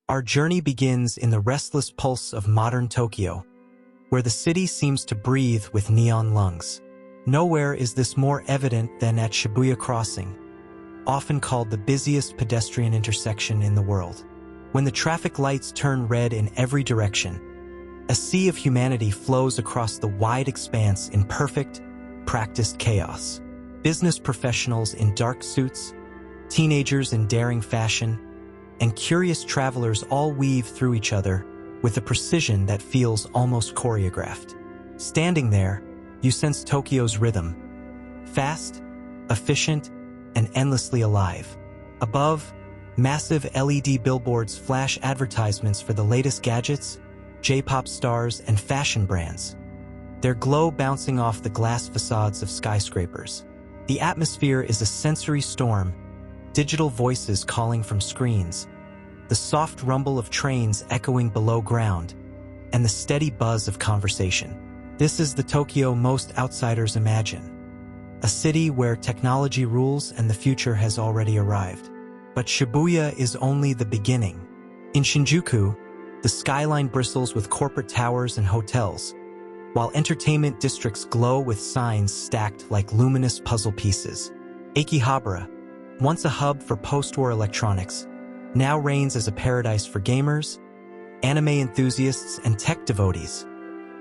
Our journey begins in the restless pulse of modern Tokyo, where the city seems to breathe with neon lungs. Nowhere is this more evident than at Shibuya Crossing, often called the busiest pedestrian intersection in the world. When the traffic lights turn red in every direction, a sea of humanity flows across the wide expanse in perfect, practiced chaos. Business professionals in dark suits, teenagers in daring fashion, and curious travelers all weave through each other with a precision that feels almost choreographed. Standing there, you sense Tokyo's rhythm. Fast, efficient, and endlessly alive. Above, massive LED billboards flash advertisements for the latest gadgets, J-pop stars, and fashion brands, their glow bouncing off the glass facades of skyscrapers. The atmosphere is a sensory storm, digital voices calling from screens, the soft rumble of trains echoing below ground, and the steady buzz of conversation. This is the Tokyo most outsiders imagine. A city where technology rules and the future has already arrived. But Shibuya is only the beginning. In Shinjuku, the skyline bristles with corporate towers and hotels, while entertainment districts glow with signs stacked like luminous puzzle pieces. Akihabara, once a hub for post-war electronics, now reigns as a paradise for gamers, anime enthusiasts, and tech devotees.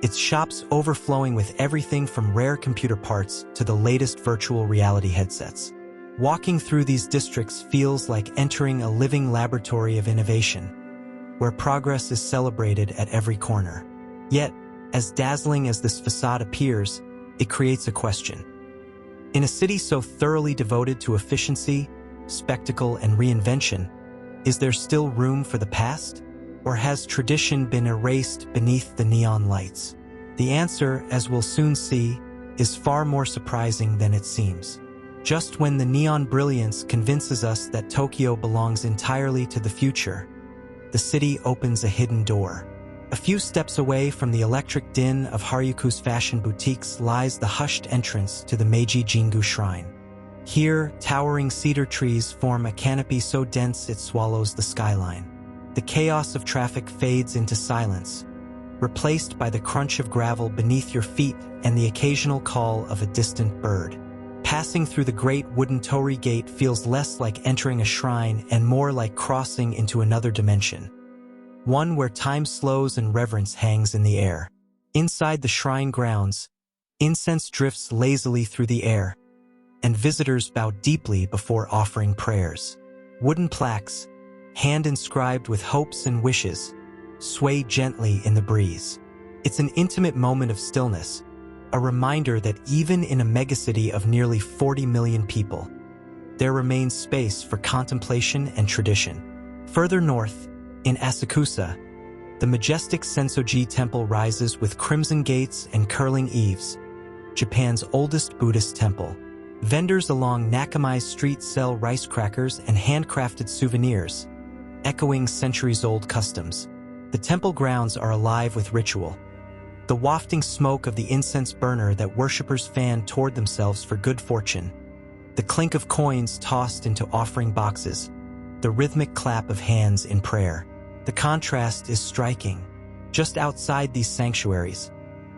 Its shops overflowing with everything from rare computer parts to the latest virtual reality headsets. Walking through these districts feels like entering a living laboratory of innovation, where progress is celebrated at every corner. Yet, as dazzling as this facade appears, it creates a question. In a city so thoroughly devoted to efficiency, spectacle, and reinvention, is there still room for the past? Or has tradition been erased beneath the neon lights? The answer, as we'll soon see, is far more surprising than it seems. Just when the neon brilliance convinces us that Tokyo belongs entirely to the future, the city opens a hidden door. A few steps away from the electric din of Harajuku's fashion boutiques lies the hushed entrance to the Meiji Jingu Shrine. Here, towering cedar trees form a canopy so dense it swallows the skyline. The chaos of traffic fades into silence, replaced by the crunch of gravel beneath your feet and the occasional call of a distant bird. Passing through the great wooden torii gate feels less like entering a shrine and more like crossing into another dimension, one where time slows and reverence hangs in the air. Inside the shrine grounds, incense drifts lazily through the air, and visitors bow deeply before offering prayers. Wooden plaques, hand-inscribed with hopes and wishes, sway gently in the breeze. It's an intimate moment of stillness, a reminder that even in a megacity of nearly 40 million people, there remains space for contemplation and tradition. Further north, in Asakusa, the majestic Sensoji Temple rises with crimson gates and curling eaves, Japan's oldest Buddhist temple. Vendors along Nakamai Street sell rice crackers and handcrafted souvenirs, echoing centuries-old customs. The temple grounds are alive with ritual. The wafting smoke of the incense burner that worshippers fan toward themselves for good fortune, the clink of coins tossed into offering boxes, the rhythmic clap of hands in prayer. The contrast is striking. Just outside these sanctuaries,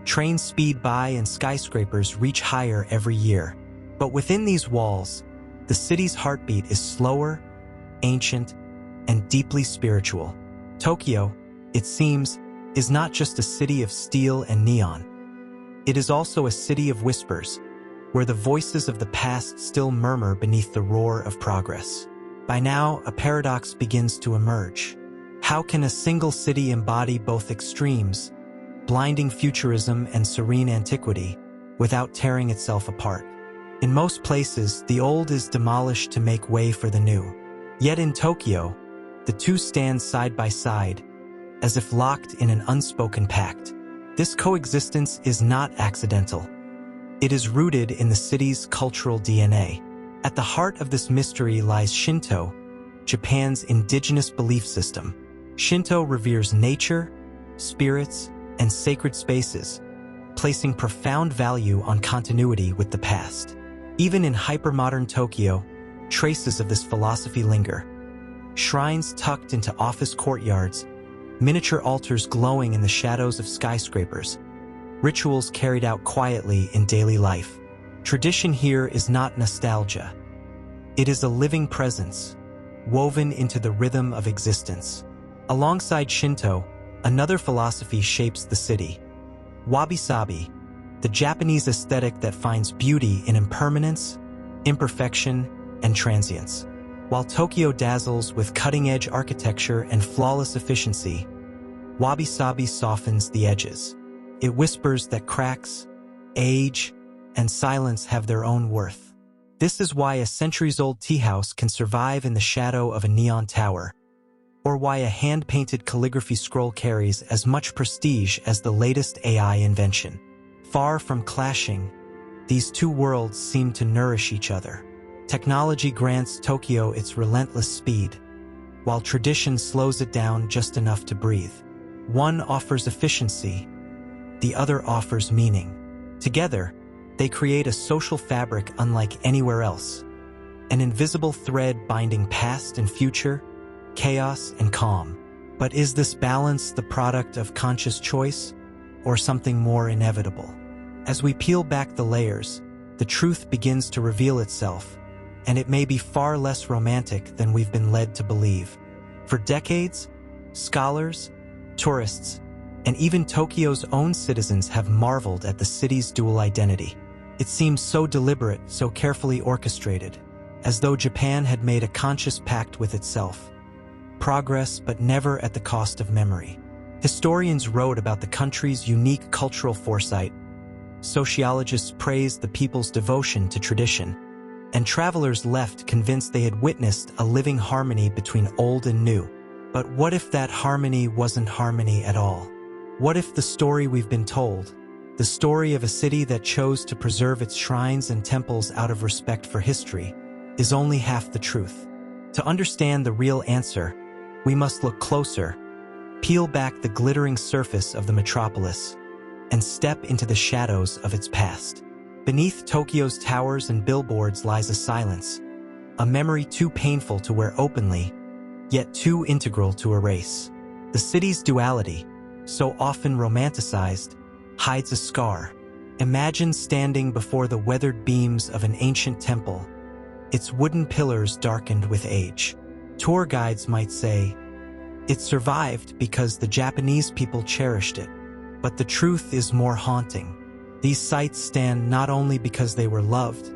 trains speed by and skyscrapers reach higher every year. But within these walls, the city's heartbeat is slower, ancient, and deeply spiritual. Tokyo, it seems, is not just a city of steel and neon. It is also a city of whispers, where the voices of the past still murmur beneath the roar of progress. By now, a paradox begins to emerge. How can a single city embody both extremes, blinding futurism and serene antiquity, without tearing itself apart? In most places, the old is demolished to make way for the new. Yet in Tokyo, the two stand side by side, as if locked in an unspoken pact. This coexistence is not accidental. It is rooted in the city's cultural DNA. At the heart of this mystery lies Shinto, Japan's indigenous belief system. Shinto reveres nature, spirits, and sacred spaces, placing profound value on continuity with the past. Even in hypermodern Tokyo, traces of this philosophy linger. Shrines tucked into office courtyards, miniature altars glowing in the shadows of skyscrapers, rituals carried out quietly in daily life. Tradition here is not nostalgia. It is a living presence, woven into the rhythm of existence. Alongside Shinto, another philosophy shapes the city. Wabi-sabi, the Japanese aesthetic that finds beauty in impermanence, imperfection, and transience. While Tokyo dazzles with cutting-edge architecture and flawless efficiency, wabi-sabi softens the edges. It whispers that cracks, age, and silence have their own worth. This is why a centuries-old tea house can survive in the shadow of a neon tower, or why a hand-painted calligraphy scroll carries as much prestige as the latest AI invention. Far from clashing, these two worlds seem to nourish each other. Technology grants Tokyo its relentless speed, while tradition slows it down just enough to breathe. One offers efficiency, the other offers meaning. Together, they create a social fabric unlike anywhere else, an invisible thread binding past and future, chaos and calm. But is this balance the product of conscious choice, or something more inevitable? As we peel back the layers, the truth begins to reveal itself, and it may be far less romantic than we've been led to believe. For decades, scholars, tourists, and even Tokyo's own citizens have marveled at the city's dual identity. It seems so deliberate, so carefully orchestrated, as though Japan had made a conscious pact with itself. Progress, but never at the cost of memory. Historians wrote about the country's unique cultural foresight, sociologists praised the people's devotion to tradition, and travelers left convinced they had witnessed a living harmony between old and new. But what if that harmony wasn't harmony at all? What if the story we've been told, the story of a city that chose to preserve its shrines and temples out of respect for history, is only half the truth? To understand the real answer, we must look closer, peel back the glittering surface of the metropolis, and step into the shadows of its past. Beneath Tokyo's towers and billboards lies a silence, a memory too painful to wear openly, yet too integral to erase. The city's duality, so often romanticized, hides a scar. Imagine standing before the weathered beams of an ancient temple, its wooden pillars darkened with age. Tour guides might say, it survived because the Japanese people cherished it. But the truth is more haunting. These sites stand not only because they were loved,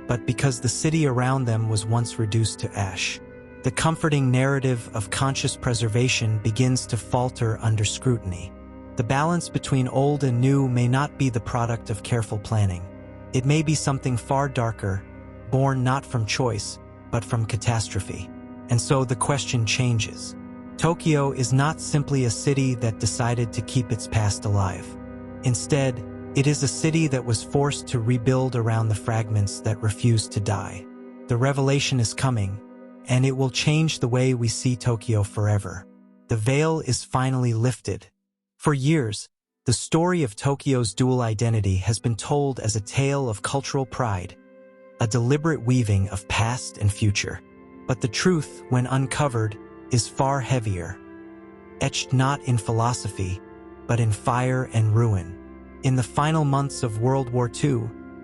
but because the city around them was once reduced to ash. The comforting narrative of conscious preservation begins to falter under scrutiny. The balance between old and new may not be the product of careful planning. It may be something far darker, born not from choice, but from catastrophe. And so the question changes. Tokyo is not simply a city that decided to keep its past alive. Instead, it is a city that was forced to rebuild around the fragments that refused to die. The revelation is coming, and it will change the way we see Tokyo forever. The veil is finally lifted. For years, the story of Tokyo's dual identity has been told as a tale of cultural pride, a deliberate weaving of past and future. But the truth, when uncovered, is far heavier, etched not in philosophy, but in fire and ruin. In the final months of World War II,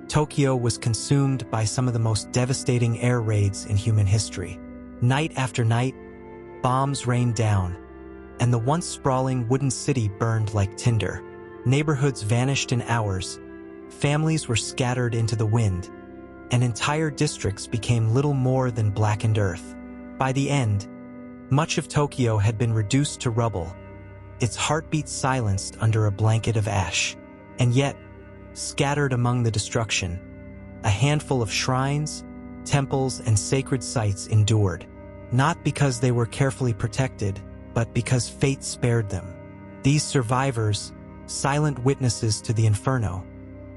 Tokyo was consumed by some of the most devastating air raids in human history. Night after night, bombs rained down, and the once sprawling wooden city burned like tinder. Neighborhoods vanished in hours, families were scattered into the wind, and entire districts became little more than blackened earth. By the end, much of Tokyo had been reduced to rubble, its heartbeat silenced under a blanket of ash. And yet, scattered among the destruction, a handful of shrines, temples, and sacred sites endured, not because they were carefully protected, but because fate spared them. These survivors, silent witnesses to the inferno,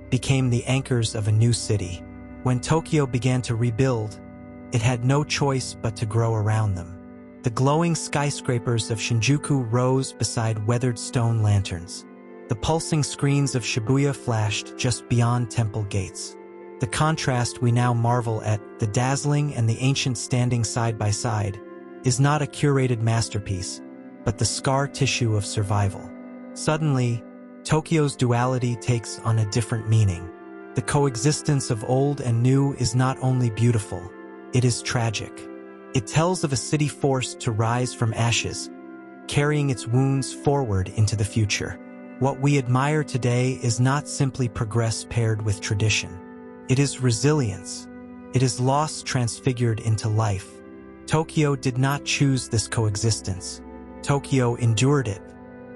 became the anchors of a new city. When Tokyo began to rebuild, it had no choice but to grow around them. The glowing skyscrapers of Shinjuku rose beside weathered stone lanterns. The pulsing screens of Shibuya flashed just beyond temple gates. The contrast we now marvel at, the dazzling and the ancient standing side by side, is not a curated masterpiece, but the scar tissue of survival. Suddenly, Tokyo's duality takes on a different meaning. The coexistence of old and new is not only beautiful, it is tragic. It tells of a city forced to rise from ashes, carrying its wounds forward into the future. What we admire today is not simply progress paired with tradition. It is resilience. It is loss transfigured into life. Tokyo did not choose this coexistence. Tokyo endured it,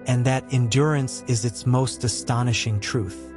and that endurance is its most astonishing truth.